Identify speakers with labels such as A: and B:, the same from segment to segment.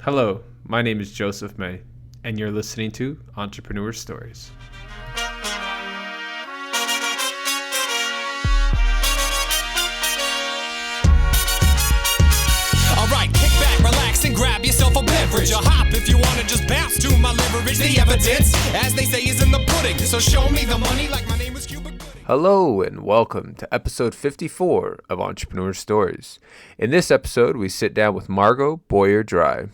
A: Hello, my name is Joseph May, and you're listening to Entrepreneur Stories.
B: Alright, kick back, relax, and grab yourself a beverage. Or hop if you want to just bounce to my leverage. The evidence, as they say, is in the pudding. So show me the money like my name was Cuban Pudding.
A: Hello, and welcome to episode 54 of Entrepreneur Stories. In this episode, we sit down with Margot Boyer-Dry,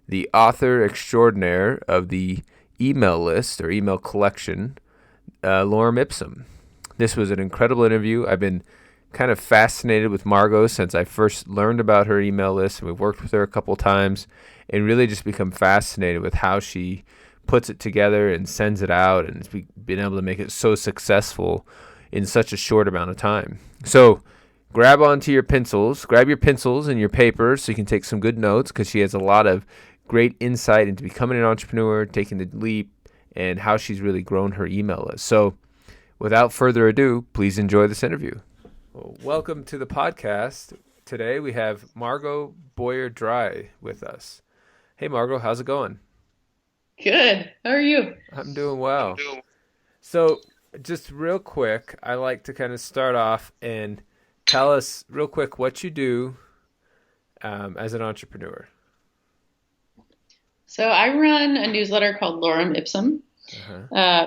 A: the author extraordinaire of the email list or email collection, Lorem Ipsum. This was an incredible interview. I've been kind of fascinated with Margot since I first learned about her email list, and we've worked with her a couple times and really just become fascinated with how she puts it together and sends it out and has been able to make it so successful in such a short amount of time. So grab your pencils and your paper so you can take some good notes, because she has a lot of great insight into becoming an entrepreneur, taking the leap, and how she's really grown her email list. So without further ado, please enjoy this interview. Well, welcome to the podcast. Today we have Margot Boyer-Dry with us. Hey, Margot, how's it going?
C: Good. How are you?
A: I'm doing well. So just real quick, I like to kind of start off and tell us real quick what you do as an entrepreneur.
C: So I run a newsletter called Lorem Ipsum,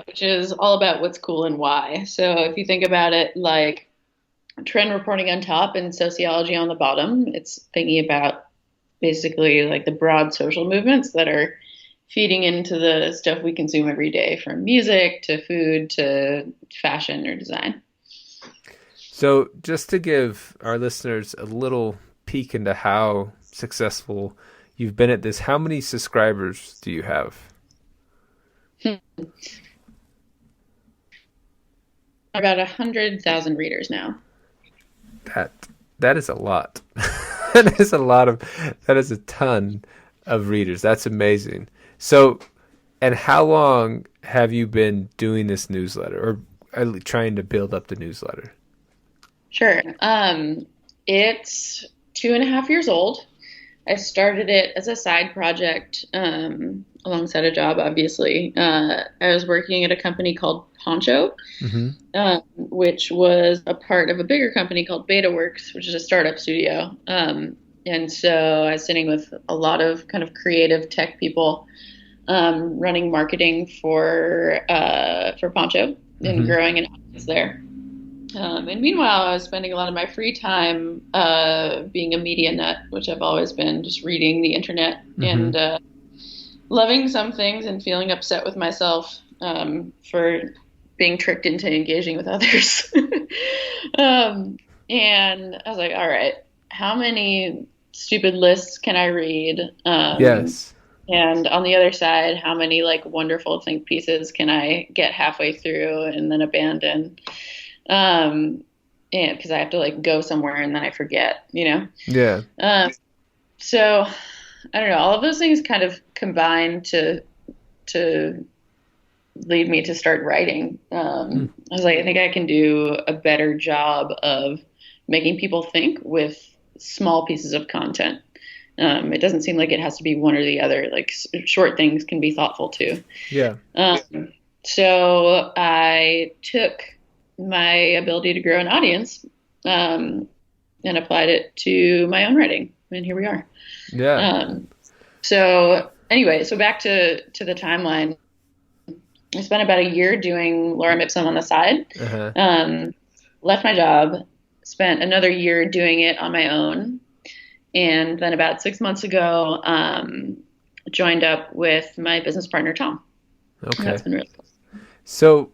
C: which is all about what's cool and why. So if you think about it like trend reporting on top and sociology on the bottom, it's thinking about basically like the broad social movements that are feeding into the stuff we consume every day, from music to food to fashion or design.
A: So just to give our listeners a little peek into how successful you've been at this, how many subscribers do you have?
C: About 100,000 readers now.
A: That is a lot. That is a ton of readers. That's amazing. So, and how long have you been doing this newsletter, or trying to build up the newsletter?
C: Sure. It's 2.5 years old. I started it as a side project alongside a job, obviously. I was working at a company called Poncho, which was a part of a bigger company called BetaWorks, which is a startup studio. And so I was sitting with a lot of kind of creative tech people running marketing for Poncho and growing an audience there. And meanwhile, I was spending a lot of my free time being a media nut, which I've always been, just reading the internet and loving some things and feeling upset with myself for being tricked into engaging with others. And I was like, all right, how many stupid lists can I read?
A: Yes.
C: And on the other side, how many like wonderful think pieces can I get halfway through and then abandon? And because I have to like go somewhere and then I forget, you know?
A: Yeah.
C: So I don't know, all of those things kind of combined to lead me to start writing. I was like, I think I can do a better job of making people think with small pieces of content. It doesn't seem like it has to be one or the other. Like short things can be thoughtful too.
A: Yeah.
C: So I took my ability to grow an audience and applied it to my own writing, and here we are.
A: Yeah.
C: So anyway, so back to the timeline. I spent about a year doing Lorem Ipsum on the side. Left my job, spent another year doing it on my own, and then about 6 months ago, joined up with my business partner Tom.
A: Okay.
C: And that's been really cool.
A: So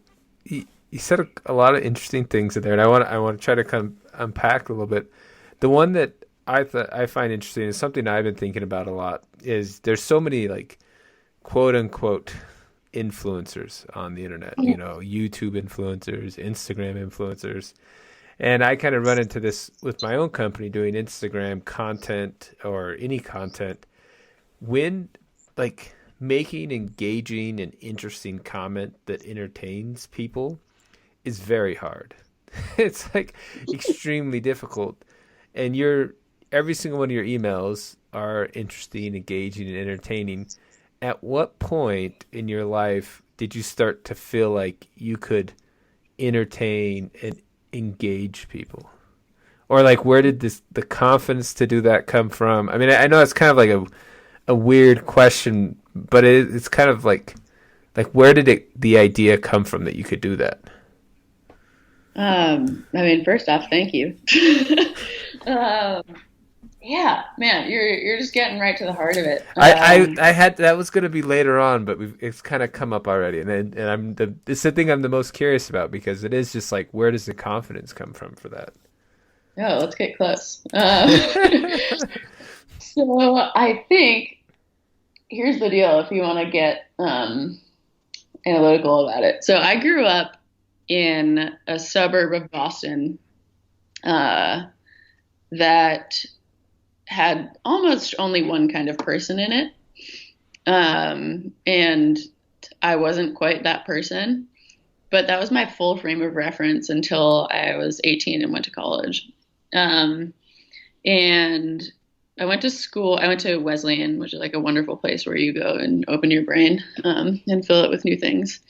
A: you said a lot of interesting things in there, and I want to try to kind of unpack a little bit. The one that I find interesting is something I've been thinking about a lot. Is there's so many like quote unquote influencers on the internet, you know, YouTube influencers, Instagram influencers. And I kind of run into this with my own company doing Instagram content or any content. When like making engaging and interesting comment that entertains people is very hard. It's like extremely difficult. And you're every single one of your emails are interesting, engaging, and entertaining. At what point in your life did you start to feel like you could entertain and engage people? Or like, where did the confidence to do that come from? I mean, I know it's kind of like a weird question, but it's kind of like where did the idea come from that you could do that?
C: I mean, first off, thank you. Yeah, man, you're just getting right to the heart of it.
A: I had that was going to be later on, but it's kind of come up already, and it's the thing I'm the most curious about, because it is just like, where does the confidence come from for that?
C: Oh, let's get close. So I think here's the deal. If you want to get analytical about it, so I grew up in a suburb of Boston that had almost only one kind of person in it. And I wasn't quite that person, but that was my full frame of reference until I was 18 and went to college. And I went to school. I went to Wesleyan, which is like a wonderful place where you go and open your brain, and fill it with new things.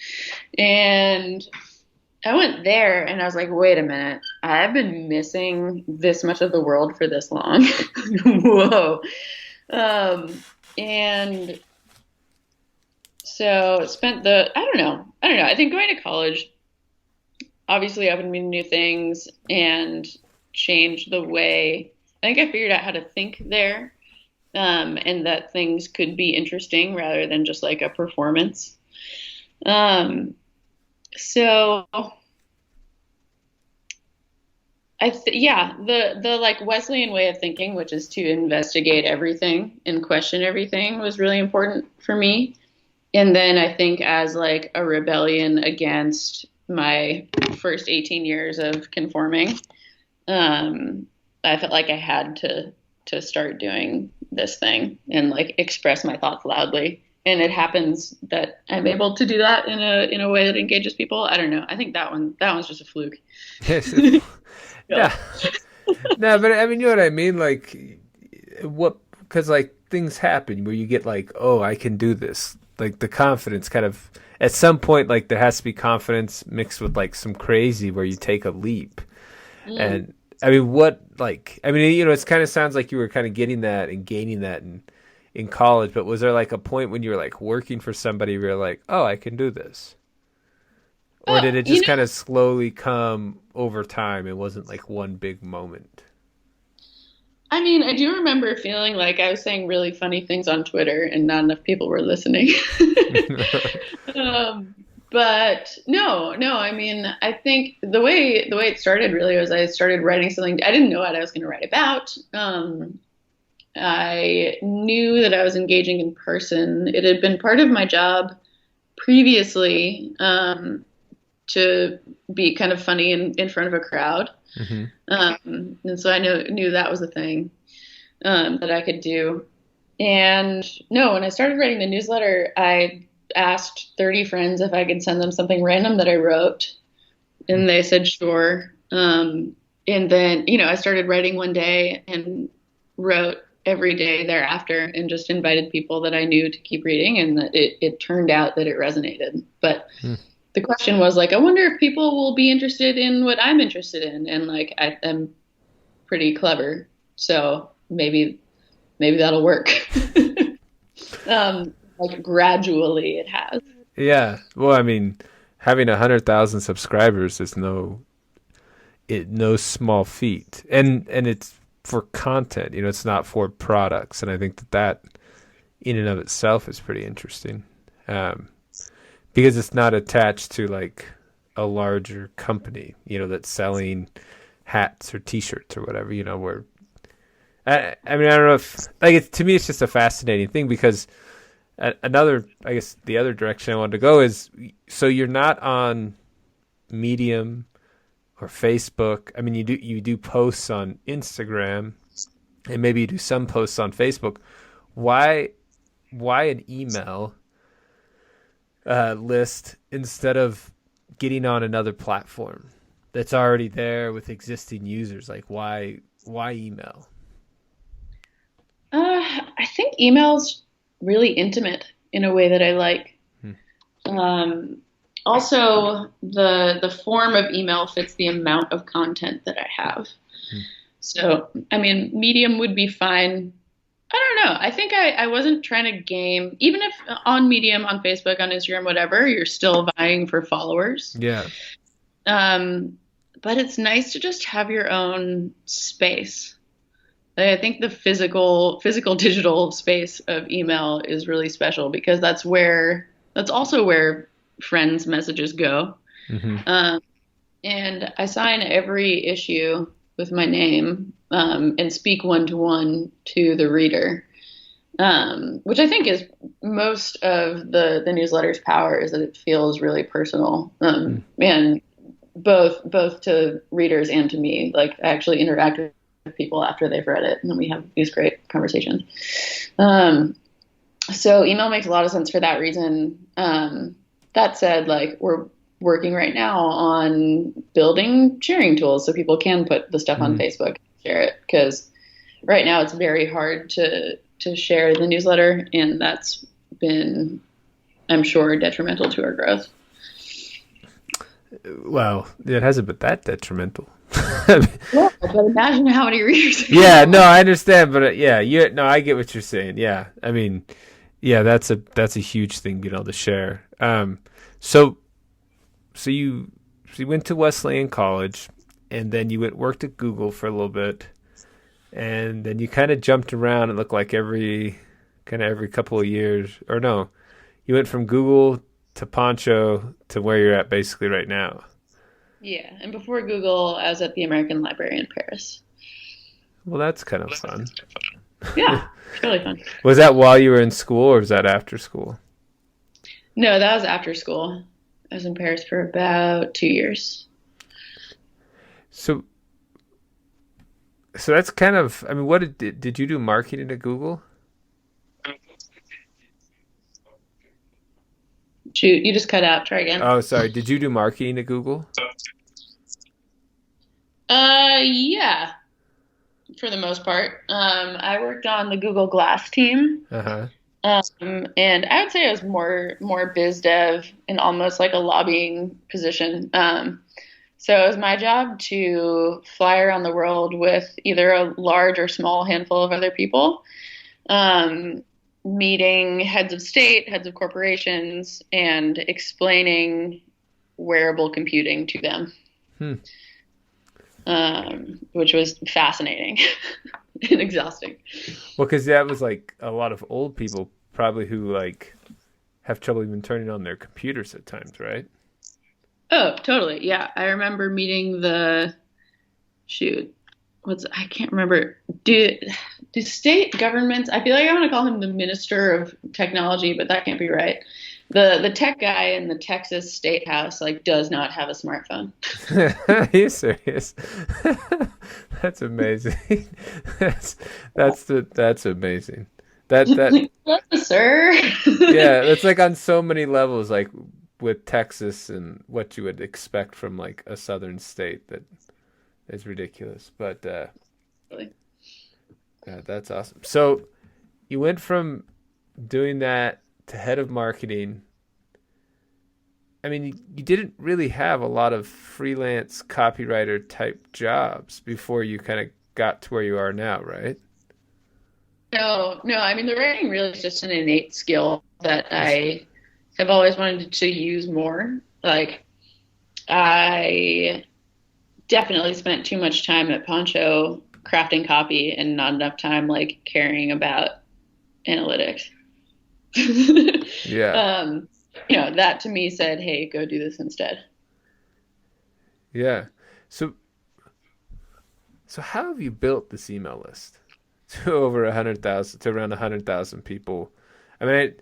C: And I went there and I was like, wait a minute, I've been missing this much of the world for this long. Whoa. And so spent I don't know. I think going to college obviously opened me to new things and changed the way, I think I figured out how to think there, and that things could be interesting rather than just like a performance. So the like Wesleyan way of thinking, which is to investigate everything and question everything, was really important for me. And then I think as like a rebellion against my first 18 years of conforming, I felt like I had to start doing this thing and like express my thoughts loudly. And it happens that I'm able to do that in a way that engages people. I don't know. I think that one's just a fluke.
A: Yeah. No, but I mean, you know what I mean? Like, because like things happen where you get like, oh, I can do this. Like the confidence kind of, at some point, like there has to be confidence mixed with like some crazy where you take a leap. And I mean, it kind of sounds like you were kind of getting that and gaining that in college, but was there like a point when you were like working for somebody where you're like, oh, I can do this? Or did it just kind of slowly come over time? It wasn't like one big moment.
C: I mean, I do remember feeling like I was saying really funny things on Twitter and not enough people were listening. But no, I mean, I think the way it started really was I started writing something. I didn't know what I was going to write about. I knew that I was engaging in person. It had been part of my job previously to be kind of funny in front of a crowd. And so I knew that was a thing that I could do. And no, when I started writing the newsletter, I asked 30 friends if I could send them something random that I wrote. And they said, sure. And then, I started writing one day and wrote every day thereafter and just invited people that I knew to keep reading. And that it turned out that it resonated. But the question was like, I wonder if people will be interested in what I'm interested in. And like, I'm pretty clever. So maybe that'll work. Like gradually it has.
A: Yeah. Well, I mean, having 100,000 subscribers is no small feat. And it's for content, it's not for products. And I think that in and of itself is pretty interesting. Because it's not attached to like a larger company, that's selling hats or t-shirts or whatever, where I mean, I don't know if like to me, it's just a fascinating thing because the other direction I wanted to go is, so you're not on Medium or Facebook. I mean, you do posts on Instagram and maybe you do some posts on Facebook. Why an email list instead of getting on another platform that's already there with existing users? Like why email?
C: think email's really intimate in a way that I like. Also, the form of email fits the amount of content that I have. So, I mean, Medium would be fine. I don't know. I think I wasn't trying to game, even if on Medium, on Facebook, on Instagram, whatever, you're still vying for followers.
A: Yeah.
C: But it's nice to just have your own space. I think the physical digital space of email is really special because that's also where friends' messages go. And I sign every issue with my name and speak one-to-one to the reader, which I think is most of the newsletter's power, is that it feels really personal, and both to readers and to me. Like, I actually interact with people after they've read it, and then we have these great conversations. So email makes a lot of sense for that reason. That said, like, we're working right now on building sharing tools so people can put the stuff on Facebook and share it, because right now it's very hard to share the newsletter, and that's been, I'm sure, detrimental to our growth.
A: Well, it hasn't been that detrimental.
C: Yeah, but imagine how many readers.
A: Yeah, no, I understand, but I get what you're saying. Yeah, I mean, yeah, that's a huge thing, being able to share. So you went to Wesleyan College, and then you worked at Google for a little bit, and then you kind of jumped around. It looked like every couple of years, or no, you went from Google to Poncho to where you're at basically right now.
C: Yeah, and before Google, I was at the American Library in Paris.
A: Well, that's kind of fun.
C: Yeah, it's really fun.
A: Was that while you were in school, or was that after school?
C: No, that was after school. I was in Paris for about 2 years.
A: So that's kind of, I mean, what did you do marketing at Google?
C: Shoot, you just cut out. Try again.
A: Oh, sorry. Did you do marketing at Google?
C: Yeah, for the most part. I worked on the Google Glass team. And I would say I was more biz dev and almost like a lobbying position. So it was my job to fly around the world with either a large or small handful of other people, meeting heads of state, heads of corporations, and explaining wearable computing to them, which was fascinating and exhausting.
A: Well, because that was like a lot of old people probably who like have trouble even turning on their computers at times, right?
C: Oh, totally. Yeah. I remember meeting I can't remember. Do state governments, I feel like I want to call him the Minister of Technology, but that can't be right. The tech guy in the Texas State House does not have a smartphone.
A: Are you serious? That's amazing. That's amazing. That
C: sir.
A: Yeah, it's like on so many levels, like with Texas and what you would expect from like a southern state, that is ridiculous. But
C: Really?
A: Yeah, that's awesome. So you went from doing that to head of marketing. I mean, you didn't really have a lot of freelance copywriter type jobs before you kind of got to where you are now, right?
C: No. I mean, the writing really is just an innate skill that I have always wanted to use more. Like, I definitely spent too much time at Poncho crafting copy and not enough time caring about analytics.
A: Yeah.
C: That to me said, hey, go do this instead.
A: Yeah. So how have you built this email list to over 100,000, to around 100,000 people? I mean,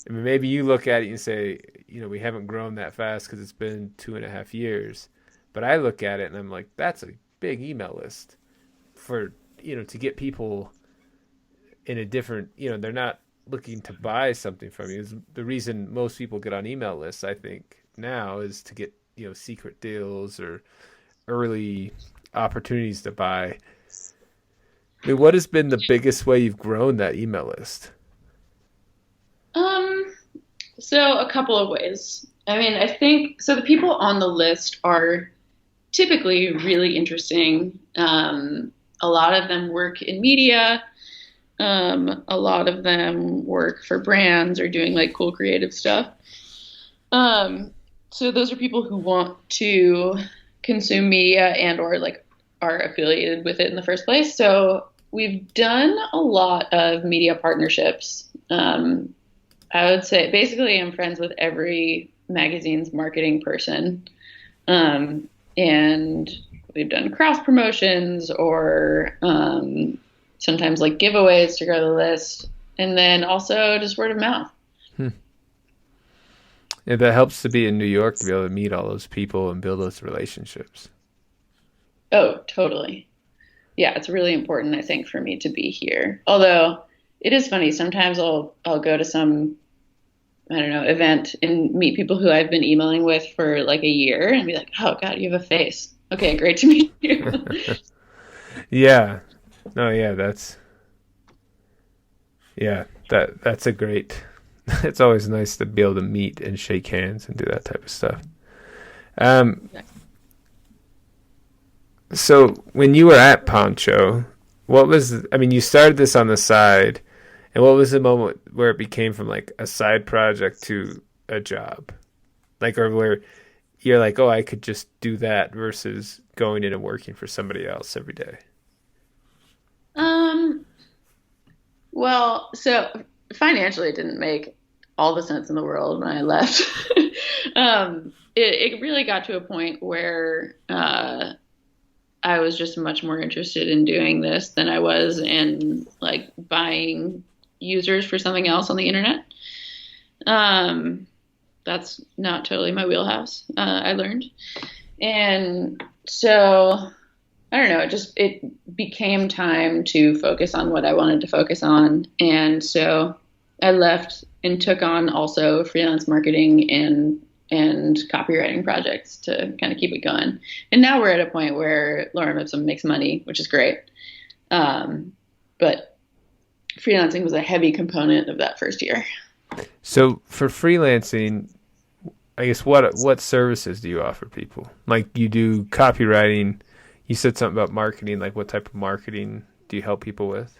A: maybe you look at it and say, we haven't grown that fast because it's been 2.5 years. But I look at it and I'm like, that's a big email list for, to get people in a different, they're not looking to buy something from you. The reason most people get on email lists, I think, now is to get, secret deals or early opportunities to buy. I mean, what has been the biggest way you've grown that email list?
C: So a couple of ways. I mean, I think so. The people on the list are typically really interesting. A lot of them work in media. A lot of them work for brands or doing like cool creative stuff. So those are people who want to consume media and or like are affiliated with it in the first place. So we've done a lot of media partnerships. I would say basically I'm friends with every magazine's marketing person. And we've done cross promotions or sometimes like giveaways to grow the list. And then also just word of mouth.
A: Yeah, that helps to be in New York to be able to meet all those people and build those relationships.
C: Oh, totally. Yeah, it's really important, I think, for me to be here. Although it is funny, sometimes I'll go to some, I don't know, event and meet people who I've been emailing with for like a year and be like, oh God, you have a face. Okay, great to meet you.
A: Yeah. No, yeah, that's a great, it's always nice to be able to meet and shake hands and do that type of stuff. So when you were at Poncho, you started this on the side, and what was the moment where it became from like a side project to a job? Like, or where you're like, oh, I could just do that versus going in and working for somebody else every day?
C: Well, so financially it didn't make all the sense in the world when I left. It really got to a point where I was just much more interested in doing this than I was in like buying users for something else on the internet. That's not totally my wheelhouse, I learned. And so I don't know, it became time to focus on what I wanted to focus on. And so I left and took on also freelance marketing and copywriting projects to kind of keep it going. And now we're at a point where Lorem Ipsum makes money, which is great. But freelancing was a heavy component of that first year.
A: So for freelancing, I guess what services do you offer people? Like you do copywriting. You said something about marketing. Like what type of marketing do you help people with?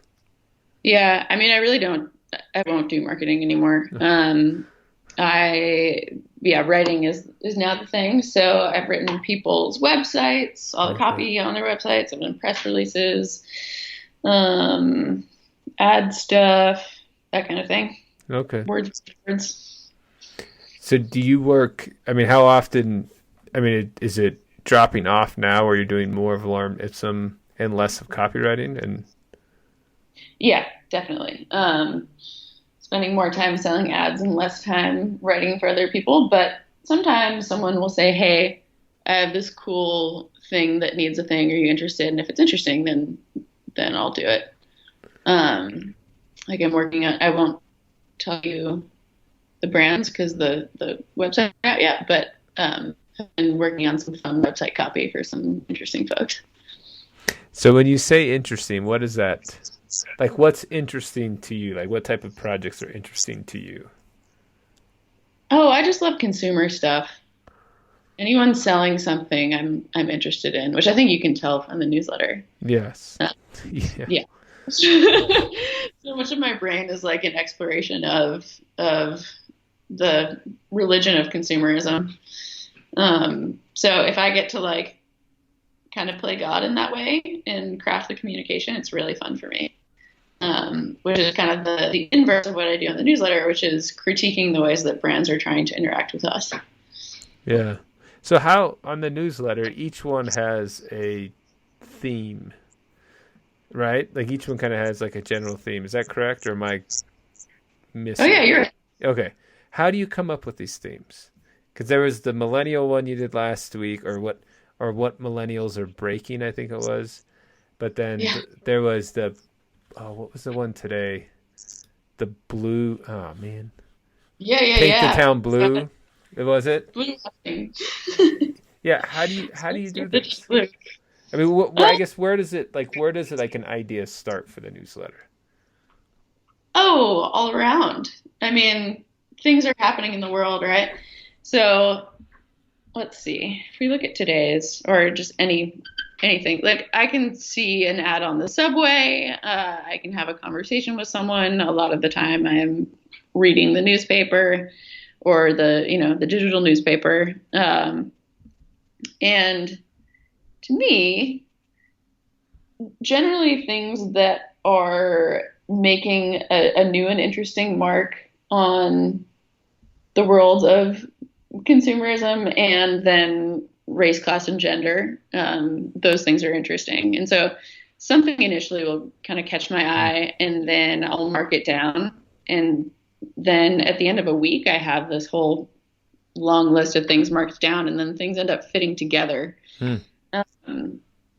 C: Yeah, I mean, I won't do marketing anymore. Writing is now the thing. So I've written people's websites, all the copy on their websites. I've done press releases, ad stuff, that kind of thing.
A: Okay.
C: Words.
A: So do you work, how often, is it dropping off now where you're doing more of Lorem Ipsum and less of copywriting? And
C: yeah, definitely. Spending more time selling ads and less time writing for other people. But sometimes someone will say, hey, I have this cool thing that needs a thing. Are you interested? And if it's interesting, then I'll do it. Like I'm working on, I won't tell you the brands because the website not yet, but I've been working on some fun website copy for some interesting folks.
A: So when you say interesting, what is that? Like, what's interesting to you? Like, what type of projects are interesting to you?
C: Oh, I just love consumer stuff. Anyone selling something I'm interested in, which I think you can tell from the newsletter.
A: Yes.
C: Yeah. So much of my brain is like an exploration of the religion of consumerism. So if I get to like kind of play God in that way and craft the communication, it's really fun for me. Which is kind of the inverse of what I do in the newsletter, which is critiquing the ways that brands are trying to interact with us.
A: Yeah. So how, on the newsletter, each one has a theme, right? Like each one kind of has like a general theme. Is that correct? Or am I missing?
C: Oh, yeah, you're right.
A: Okay. How do you come up with these themes? Because there was the millennial one you did last week, or what millennials are breaking, I think it was. But then there was what was the one today? The blue, oh man.
C: Yeah.
A: Paint the town blue. Was it?
C: Blue.
A: Yeah. How do you do this? I mean, I guess where does it like an idea start for the newsletter?
C: Oh, all around. I mean, things are happening in the world, right? So let's see. If we look at today's or just anything, like I can see an ad on the subway. I can have a conversation with someone. A lot of the time, I am reading the newspaper or the digital newspaper. And to me, generally things that are making a new and interesting mark on the world of consumerism and then race, class, and gender, those things are interesting. And so something initially will kind of catch my eye, and then I'll mark it down. And then at the end of a week, I have this whole long list of things marked down, and then things end up fitting together,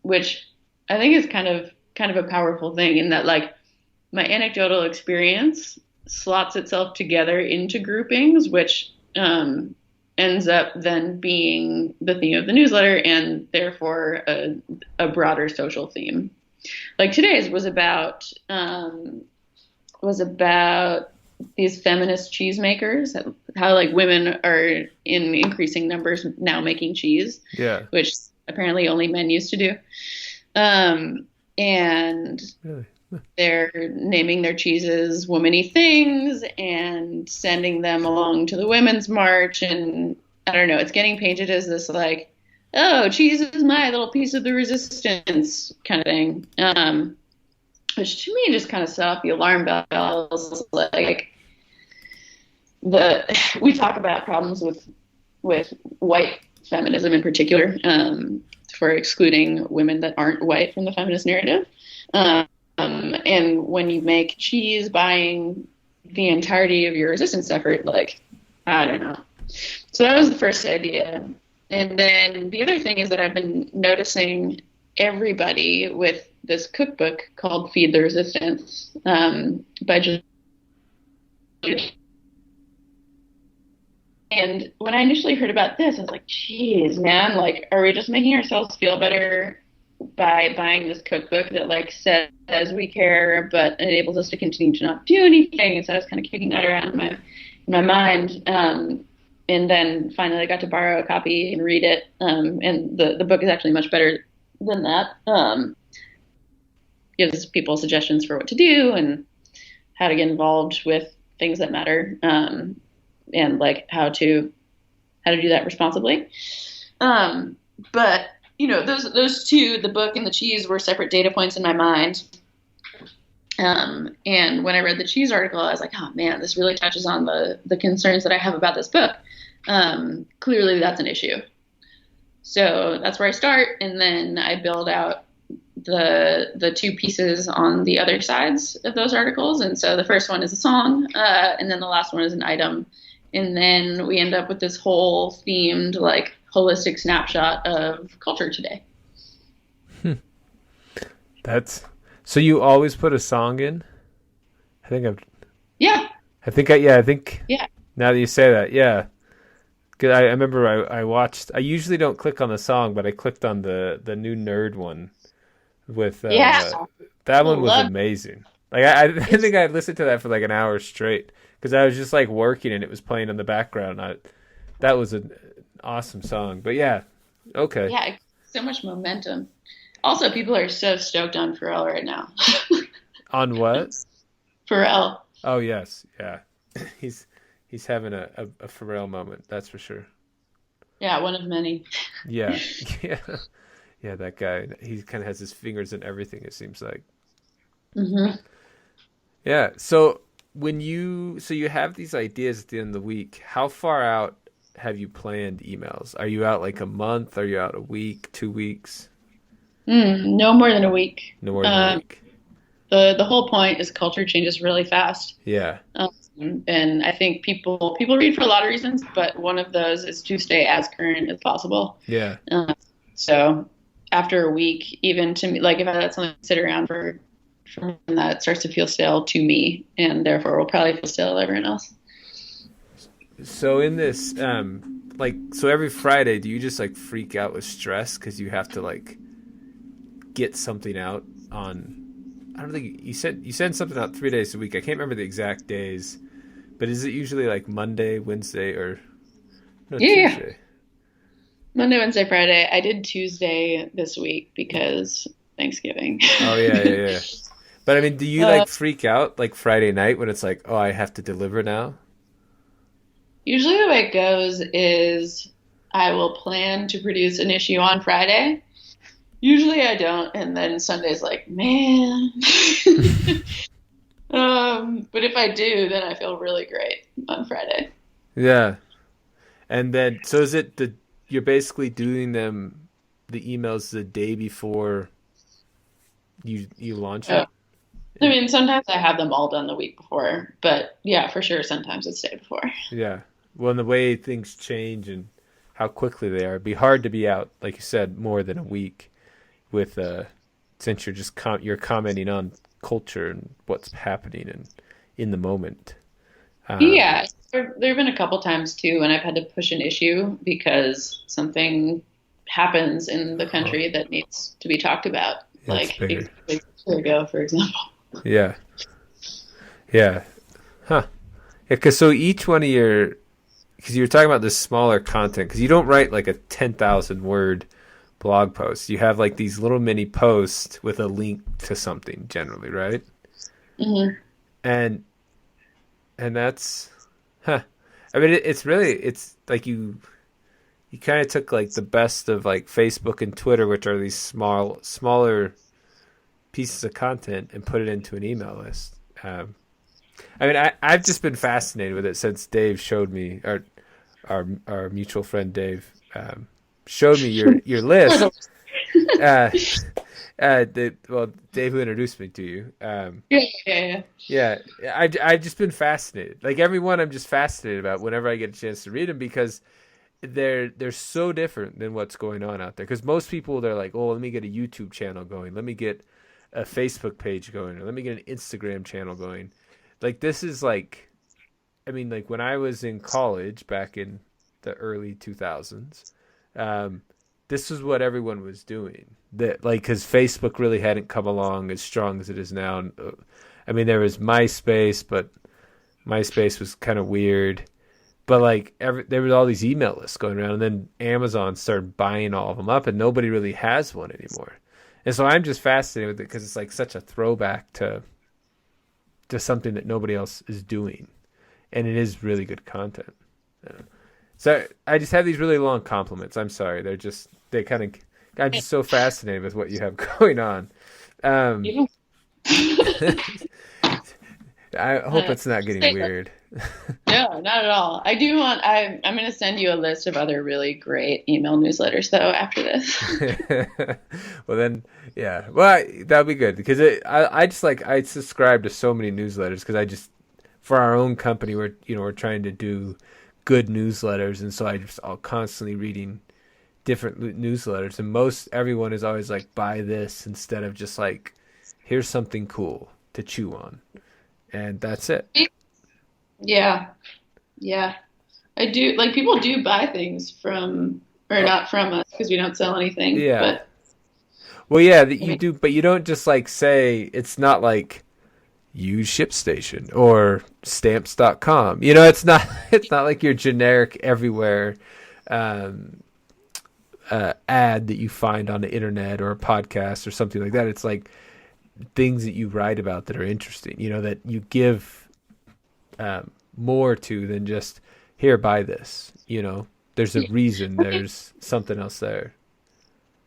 C: which I think is kind of a powerful thing, in that like my anecdotal experience slots itself together into groupings, which ends up then being the theme of the newsletter and therefore a broader social theme. Like today's was about these feminist cheesemakers, how like women are in increasing numbers now making cheese, which apparently only men used to do. And
A: Really?
C: they're naming their cheeses womany things and sending them along to the Women's March. And I don't know, it's getting painted as this like, oh, cheese is my little piece of the resistance kind of thing. Which to me just kind of set off the alarm bells. Like we talk about problems with white feminism in particular, for excluding women that aren't white from the feminist narrative. And when you make cheese buying the entirety of your resistance effort, like, I don't know. So that was the first idea. And then the other thing is that I've been noticing everybody with this cookbook called Feed the Resistance, by just. And when I initially heard about this, I was like, geez, man, like, are we just making ourselves feel better by buying this cookbook that like says we care, but enables us to continue to not do anything? And so I was kind of kicking that around in my mind. And then finally I got to borrow a copy and read it. And the book is actually much better than that. Gives people suggestions for what to do and how to get involved with things that matter. And like how to do that responsibly. But those two, the book and the cheese, were separate data points in my mind. And when I read the cheese article, I was like, oh man, this really touches on the concerns that I have about this book. Clearly that's an issue. So that's where I start. And then I build out the two pieces on the other sides of those articles. And so the first one is a song, and then the last one is an item. And then we end up with this whole themed, like, holistic snapshot of culture today.
A: So you always put a song in?
C: Yeah.
A: I think now that you say that, yeah. 'Cause I remember I watched, I usually don't click on the song, but I clicked on the new nerd one with, that one was amazing. Like I think I listened to that for like an hour straight because I was just like working and it was playing in the background. That was an awesome song. But yeah, okay.
C: Yeah, so much momentum. Also, people are so stoked on Pharrell right now.
A: On what?
C: Pharrell.
A: Oh yes, yeah. He's having a Pharrell moment, that's for sure.
C: Yeah, one of many.
A: Yeah, yeah. That guy, he kind of has his fingers in everything. It seems like.
C: Mm-hmm.
A: Yeah. So you have these ideas at the end of the week. How far out have you planned emails? Are you out like a month? Are you out a week? 2 weeks?
C: No more than a week.
A: No more than a week.
C: The whole point is culture changes really fast.
A: Yeah.
C: And I think people read for a lot of reasons, but one of those is to stay as current as possible.
A: Yeah.
C: So after a week, even to me, like if I let something sit around for that, it starts to feel stale to me, and therefore will probably feel stale to everyone else.
A: So in this, so every Friday, do you just like freak out with stress because you have to like get something out on. I don't think you send something out 3 days a week. I can't remember the exact days, but is it usually like Monday, Wednesday, or no Tuesday?
C: Yeah. Monday, Wednesday, Friday. I did Tuesday this week because Thanksgiving.
A: Oh yeah. But I mean, do you like freak out like Friday night when it's like, oh, I have to deliver now?
C: Usually the way it goes is I will plan to produce an issue on Friday. Usually I don't, and then Sunday's like, man. But if I do, then I feel really great on Friday.
A: Yeah. And then, so is it you're basically doing the emails the day before you launch it?
C: I mean, sometimes I have them all done the week before, but yeah, for sure, sometimes it's the day before.
A: Yeah. Well, and the way things change and how quickly they are, it'd be hard to be out, like you said, more than a week with, since you're just you're commenting on culture and what's happening and in the moment.
C: Yeah, there have been a couple times too when I've had to push an issue because something happens in the country that needs to be talked about, like a year ago, for example.
A: Yeah. Huh. Yeah, because so each one of because you were talking about this smaller content, because you don't write like a 10,000 word blog post. You have like these little mini posts with a link to something generally, right?
C: Mm-hmm.
A: And that's, I mean, it's like you kind of took like the best of like Facebook and Twitter, which are these smaller pieces of content, and put it into an email list. I mean, I've just been fascinated with it since Dave showed me, our mutual friend Dave showed me your list. Dave who introduced me to you. Yeah. I've just been fascinated. Like everyone, I'm just fascinated about whenever I get a chance to read them, because they're so different than what's going on out there. Because most people, they're like, oh, let me get a YouTube channel going, let me get a Facebook page going, or let me get an Instagram channel going. Like this is like, I mean, like when I was in college back in the early 2000s, this was what everyone was doing. That like, because Facebook really hadn't come along as strong as it is now. I mean, there was MySpace, but MySpace was kind of weird. But like, there was all these email lists going around, and then Amazon started buying all of them up, and nobody really has one anymore. And so I'm just fascinated with it because it's like such a throwback to something that nobody else is doing, and it is really good content. So I just have these really long compliments. I'm sorry, I'm just so fascinated with what you have going on. I hope it's not getting weird.
C: No, not at all. I'm going to send you a list of other really great email newsletters though after this.
A: Well then, yeah. Well, that'll be good, because I subscribe to so many newsletters, because for our own company, we're trying to do good newsletters, and so I'll constantly reading different newsletters, and everyone is always like, buy this, instead of just like, here's something cool to chew on, and that's it.
C: Yeah. I do, like, people do buy things not from us, because we don't sell anything.
A: Yeah.
C: But
A: well, yeah, you do, but you don't just like say, it's not like use ShipStation or stamps.com. It's not like your generic everywhere ad that you find on the internet or a podcast or something like that. It's like things that you write about that are interesting, that you give more to than just, here, buy this. There's a reason, there's something else there.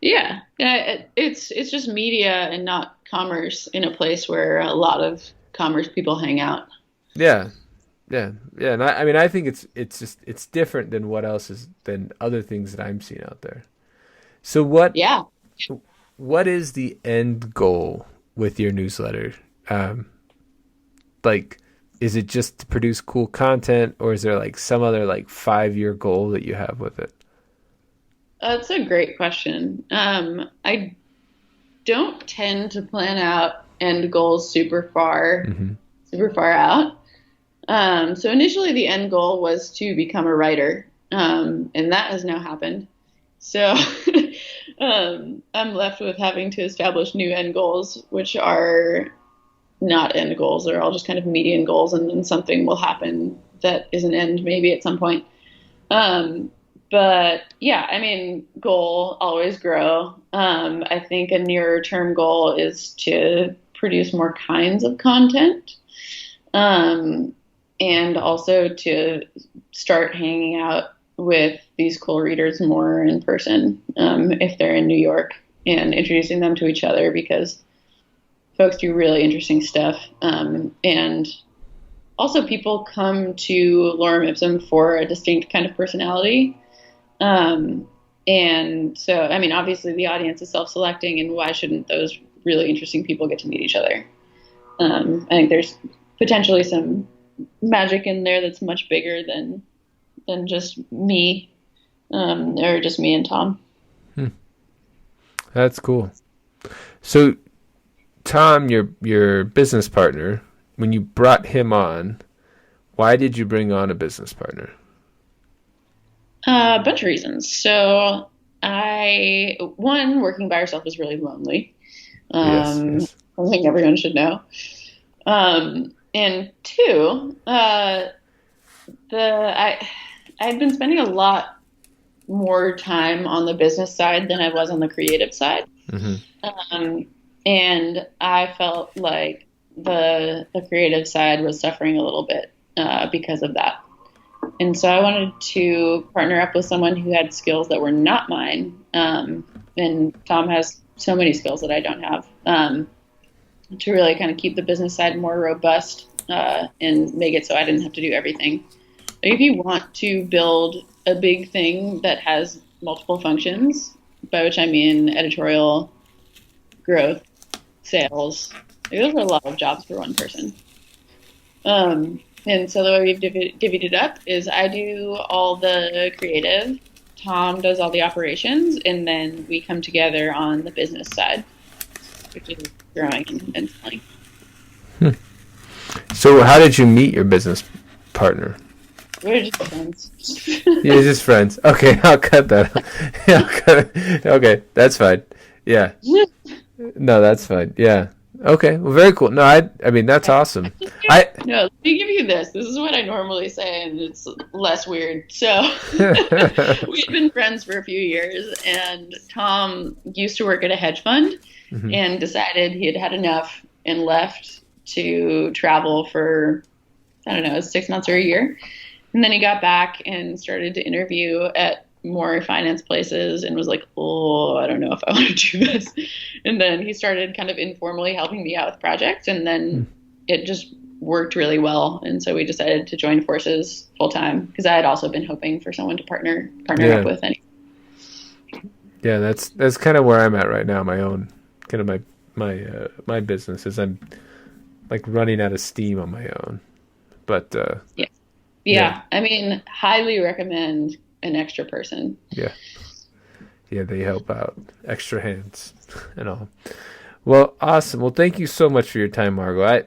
C: Yeah, it's just media and not commerce in a place where a lot of commerce people hang out. Yeah. And I think it's different than than other things that I'm seeing out there. So what is the end goal with your newsletter? Like, is it just to produce cool content, or is there like some other like 5-year goal that you have with it? That's a great question. I don't tend to plan out end goals super far out. So initially the end goal was to become a writer, and that has now happened. So I'm left with having to establish new end goals, which are not end goals. They're all just kind of median goals, and then something will happen that is an end maybe at some point. But yeah, I mean, goal, always grow. I think a nearer term goal is to produce more kinds of content. And also to start hanging out with these cool readers more in person, if they're in New York, and introducing them to each other, because folks do really interesting stuff. And also people come to Lorem Ipsum for a distinct kind of personality. And so, I mean, obviously the audience is self-selecting, and why shouldn't those really interesting people get to meet each other? I think there's potentially some magic in there that's much bigger than just me, or just me and Tom.
A: That's cool. So Tom, your business partner, when you brought him on, why did you bring on a business partner?
C: A bunch of reasons. So one, working by yourself is really lonely.
A: Yes.
C: I think everyone should know. And two, I'd been spending a lot more time on the business side than I was on the creative side. Mm-hmm. And I felt like the creative side was suffering a little bit because of that. And so I wanted to partner up with someone who had skills that were not mine. And Tom has so many skills that I don't have, to really kind of keep the business side more robust, and make it so I didn't have to do everything. Like, if you want to build a big thing that has multiple functions, by which I mean editorial, growth, sales, like, those are a lot of jobs for one person. And so the way we've divvied it up is I do all the creative, Tom does all the operations, and then we come together on the business side, which is growing and selling.
A: So how did you meet your business partner?
C: We're just friends.
A: You're just friends. Okay, I'll cut that. Okay, that's fine. Yeah. No, that's fine. Yeah. Okay. Well, very cool. No, I mean, that's awesome.
C: No, let me give you this. This is what I normally say, and it's less weird. So we've been friends for a few years, and Tom used to work at a hedge fund, mm-hmm. and decided he had had enough and left to travel for, I don't know, 6 months or a year. And then he got back and started to interview at more finance places and was like, oh, I don't know if I want to do this. And then he started kind of informally helping me out with projects, and then it just worked really well. And so we decided to join forces full time, because I had also been hoping for someone to partner up with.
A: Yeah, that's kind of where I'm at right now. My own kind of my business is, I'm like running out of steam on my own. But
C: yeah. I mean, highly recommend an extra person.
A: Yeah, they help out, extra hands and all. Well, awesome. Well, thank you so much for your time, Margot.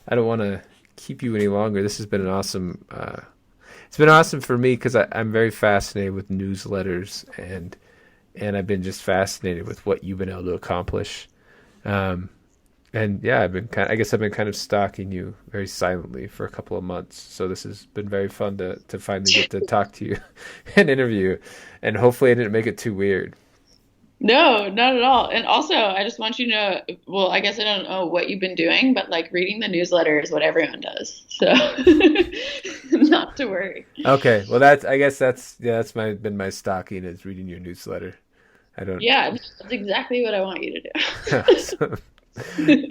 A: I don't want to keep you any longer. This has been an awesome. It's been awesome for me, because I'm very fascinated with newsletters, and I've been just fascinated with what you've been able to accomplish. And yeah, I've been kind of stalking you very silently for a couple of months. So this has been very fun to finally get to talk to you and interview. And hopefully I didn't make it too weird.
C: No, not at all. And also, I just want you to know, well, I guess I don't know what you've been doing, but like reading the newsletter is what everyone does. So not to worry.
A: Okay. Well, that's been my stalking, is reading your newsletter.
C: Yeah, that's exactly what I want you to do.
A: Awesome.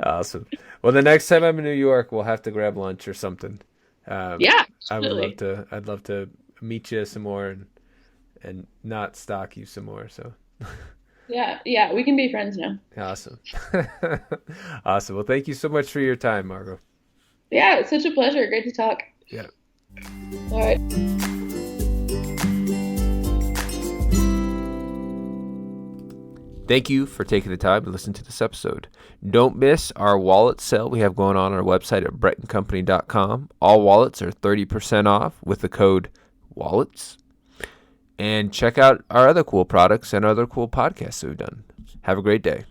A: Awesome. Well, the next time I'm in New York, we'll have to grab lunch or something.
C: Yeah,
A: I'd love to meet you some more and not stalk you some more. So.
C: Yeah, we can be friends now.
A: Awesome. Awesome. Well, thank you so much for your time, Margot.
C: Yeah, it's such a pleasure. Great to talk.
A: Yeah.
C: All right.
A: Thank you for taking the time to listen to this episode. Don't miss our wallet sale we have going on our website at brettandcompany.com. All wallets are 30% off with the code WALLETS. and check out our other cool products and other cool podcasts that we've done. Have a great day.